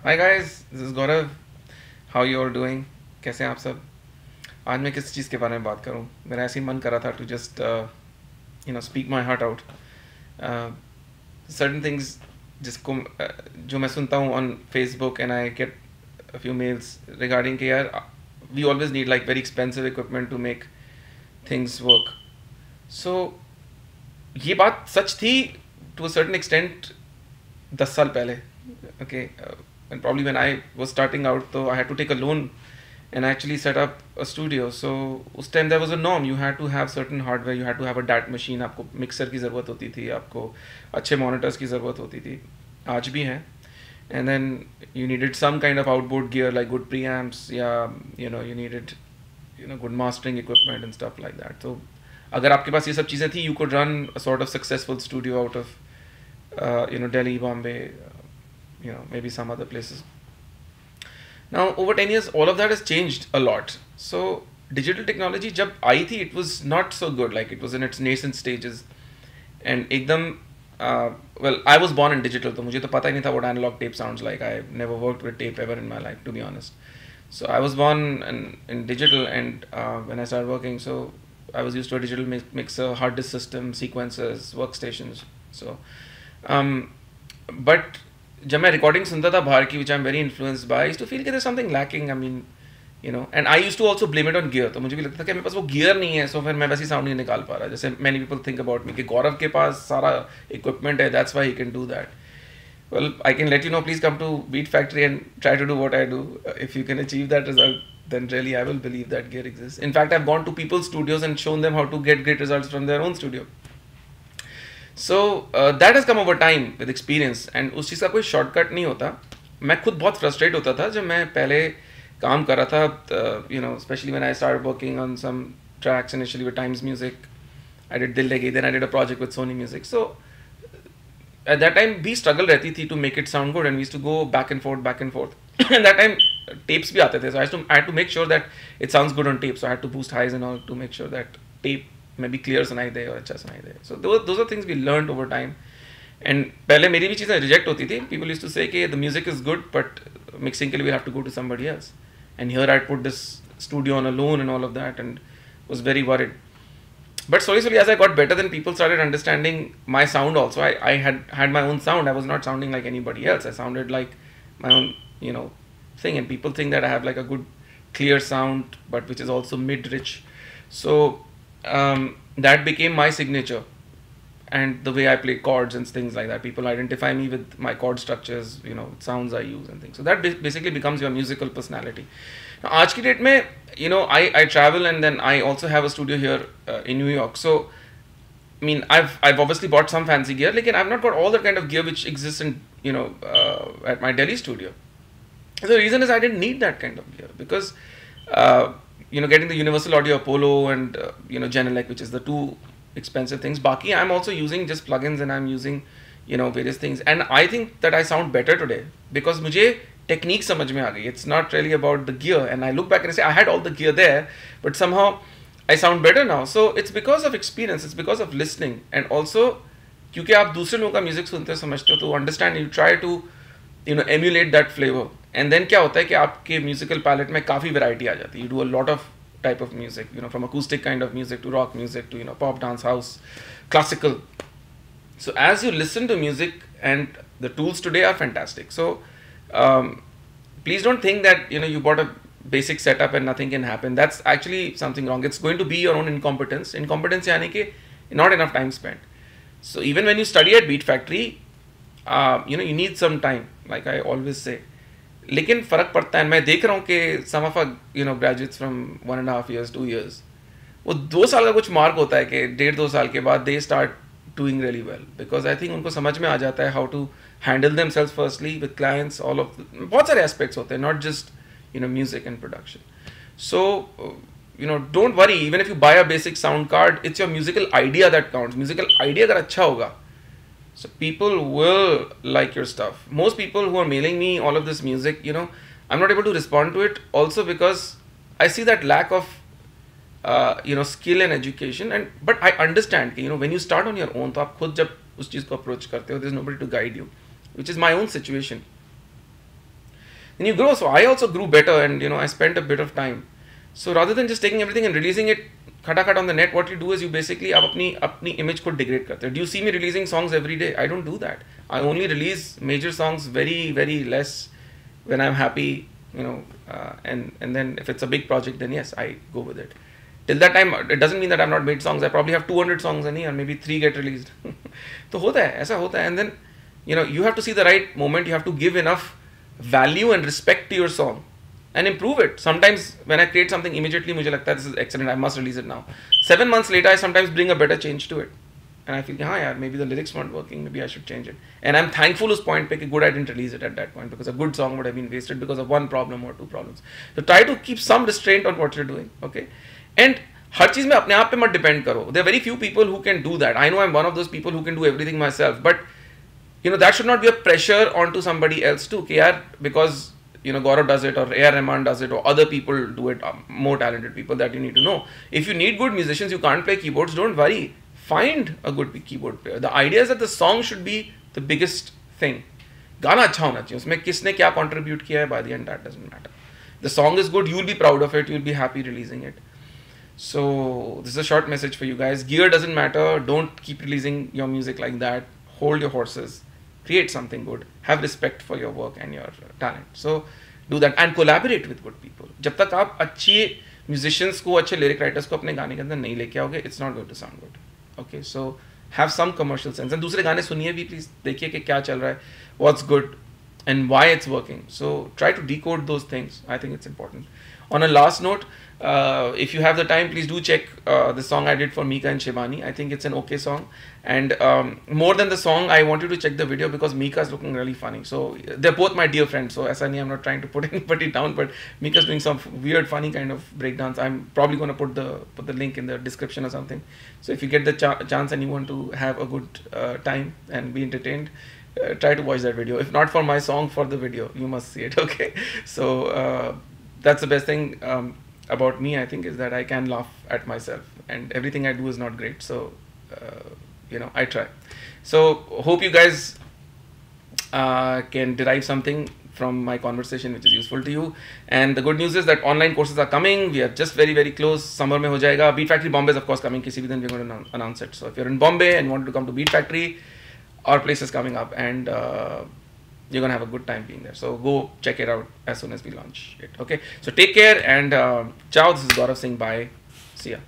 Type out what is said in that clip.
Hi guys, this is Gaurav. How you all doing? कैसे हैं आप सब? आज मैं किस चीज़ के बारे में बात करूं? मेरा ऐसे ही मन कर रहा था to just speak my heart out. Uh, certain things जिसको जो मैं सुनता हूँ on Facebook and I get a few mails regarding कि यार we always need like very expensive equipment to make things work. So ये बात सच थी to a certain extent 10 साल पहले. Okay, and probably when I was starting out, so I had to take a loan and actually set up a studio. So उस time there was a norm. You had to have certain hardware. You had to have a DAT machine. आपको mixer की ज़रूरत होती थी. आपको अच्छे monitors की ज़रूरत होती थी. आज भी है. And then you needed some kind of outboard gear like good preamps. Yeah, you needed good mastering equipment and stuff like that. So अगर आपके पास ये सब चीज़ें थी, you could run a sort of successful studio out of Delhi, Bombay, maybe some other places. Now over 10 years all of that has changed a lot. So digital technology जब आई थी it was not so good, like it was in its nascent stages and एकदम well I was born in digital तो मुझे तो पता ही नहीं था what analog tape sounds like. I never worked with tape ever in my life, to be honest. So I was born in digital and when I started working, so I was used to a digital mixer, hard disk system, sequencers, workstations. So but जब मैं recording सुनता था बाहर की, which I'm very influenced by, I used to feel कि there's something lacking. I mean, and I used to also blame it on gear. तो मुझे भी लगता था कि मेरे पास वो गियर नहीं है, so फिर मैं वैसी साउंड नहीं निकाल पा रहा. जैसे many people think about me कि गौरव के पास सारा equipment है, that's why he can do that. Well, I can let you know, please come to Beat Factory and try to do what I do. If you can achieve that result, then really I will believe that gear exists. In fact, I've gone to people's studios and shown them how to get great results from their own studio. So that has come over time with experience and उस चीज़ का कोई shortcut नहीं होता. मैं खुद बहुत frustrate होता था जब मैं पहले काम कर रहा था, especially when I started working on some tracks initially with Times Music. I did Dil Legi, then I did a project with Sony Music. So at that time भी struggle रहती थी to make it sound good and we used to go back and forth. And that time tapes भी आते थे, so I had to make sure that it sounds good on tape. So I had to boost highs and all to make sure that tape में भी clear सुनाई दे और अच्छा सुनाई दे. So those are things we learned over time. And पहले मेरी भी चीज़ें रिजेक्ट होती थी. People used to say कि the music is good but mixing के लिए we have to go to somebody else. And here I put this studio on a loan and all of that and was very worried. But slowly as I got better, then people started understanding my sound also. I had my own sound. I was not sounding like anybody else. I sounded like my own thing, and people think that I have like a good clear sound but which is also mid-rich. So that became my signature and the way I play chords and things like that. People identify me with my chord structures, sounds I use and things. So that basically becomes your musical personality. Now, आज की date में, I travel and then I also have a studio here in New York. So I mean, I've obviously bought some fancy gear, like I've not got all that kind of gear which exists in at my Delhi studio. The reason is I didn't need that kind of gear because getting the Universal Audio Apollo and Genelec, which is the two expensive things. Baki, I'm also using just plugins and I'm using various things, and I think that I sound better today because मुझे technique समझ में आ गई. It's not really about the gear, and I look back and I say I had all the gear there, but somehow I sound better now. So it's because of experience, it's because of listening, and also क्योंकि आप दूसरे लोगों का music सुनते हो, समझते हो, तो understand, you try to emulate that flavor. And then क्या होता है कि आपके म्यूजिकल पैलेट में काफ़ी वैरायटी आ जाती है. You do a lot of type of music, from acoustic kind of music to rock music to pop, dance, house, classical. So as you listen to music, and the tools today are fantastic. So please don't think that you bought a basic setup and nothing can happen. That's actually something wrong. It's going to be your own incompetence. Incompetence यानी कि not enough time spent. So even when you study at Beat Factory, you need some time, like I always say. लेकिन फ़र्क पड़ता है. मैं देख रहा हूँ कि some of our graduates from 1.5 years, 2 years, वो 2 साल का कुछ मार्क होता है कि 1.5-2 साल के बाद they start doing really well, because I think उनको समझ में आ जाता है how to handle themselves firstly with clients. all of बहुत सारे aspects होते हैं, not just music and production. So don't worry, even if you buy a basic sound card, it's your musical idea that counts. Musical idea अगर अच्छा होगा, so people will like your stuff. Most people who are mailing me all of this music, I'm not able to respond to it also because I see that lack of skill and education. But I understand when you start on your own, तो आप खुद जब उस चीज़ को approach करते हो, there's nobody to guide you, which is my own situation. then you grow. So I also grew better, and you know, I spent a bit of time. So rather than just taking everything and releasing it खटाखट on the net, what you do is you basically आप अपनी image को degrade करते हो. Do you see me releasing songs every day? I don't do that. I only release major songs very less when I'm happy, you know, and then if it's a big project, then yes, I go with it. Till that time, it doesn't mean that I've not made songs. I probably have 200 songs in a year, maybe 3 get released. तो होता है, ऐसा होता है. And then, you know, you have to see the right moment. You have to give enough value and respect to your song and improve it. Sometimes when I create something immediately, मुझे लगता है this is excellent, I must release it now. 7 months later, I sometimes bring a better change to it. And I feel, हाँ यार, maybe the lyrics weren't working, maybe I should change it. And I'm thankful उस point पे कि good I didn't release it at that point, because a good song would have been wasted because of one problem or 2 problems. So try to keep some restraint on what you're doing, okay? And हर चीज़ में अपने आप पे मत depend करो. There are very few people who can do that. I know I'm one of those people who can do everything myself, but you know, that should not be a pressure onto somebody else too. कि यार, because you know, Gaurav does it, or A.R. Rahman does it, or other people do it, more talented people that you need to know. If you need good musicians, you can't play keyboards, don't worry. Find a good keyboard player. The idea is that the song should be the biggest thing. गाना अच्छा होना चाहिए, उसमें किसने क्या contribute किया है, by the end that doesn't matter. The song is good, you'll be proud of it, you'll be happy releasing it. So this is a short message for you guys. Gear doesn't matter, don't keep releasing your music like that. Hold your horses, create something good, have respect for your work and your talent. So do that and collaborate with good people. जब तक आप अच्छे musicians को, अच्छे lyric writers को अपने गाने के अंदर नहीं लेके आओगे, it's not going to sound good. Okay, so have some commercial sense. And दूसरे गाने सुनिए भी please, देखिए कि क्या चल रहा है, what's good and why it's working. So try to decode those things. I think it's important. On a last note, if you have the time, please do check the song I did for Mika and Shibani. I think it's an okay song. And more than the song, I want you to check the video because Mika is looking really funny. So they're both my dear friends. So Asani, I'm not trying to put anybody down, but Mika's doing some weird, funny kind of breakdance. I'm probably going to put the link in the description or something. So if you get the chance and you want to have a good time and be entertained, try to watch that video. If not for my song, for the video, you must see it. Okay. So that's the best thing about me, I think, is that I can laugh at myself, and everything I do is not great. So you know, I try. So hope you guys can derive something from my conversation which is useful to you. And the good news is that online courses are coming. We are just very close. Summer mein ho jayega. Beat Factory Bombay is of course coming. Kisi bhi din we're going to announce it. So if you're in Bombay and want to come to Beat Factory, our place is coming up, and you're going to have a good time being there. So go check it out as soon as we launch it. Okay. So take care and ciao. This is Gaurav saying bye. See ya.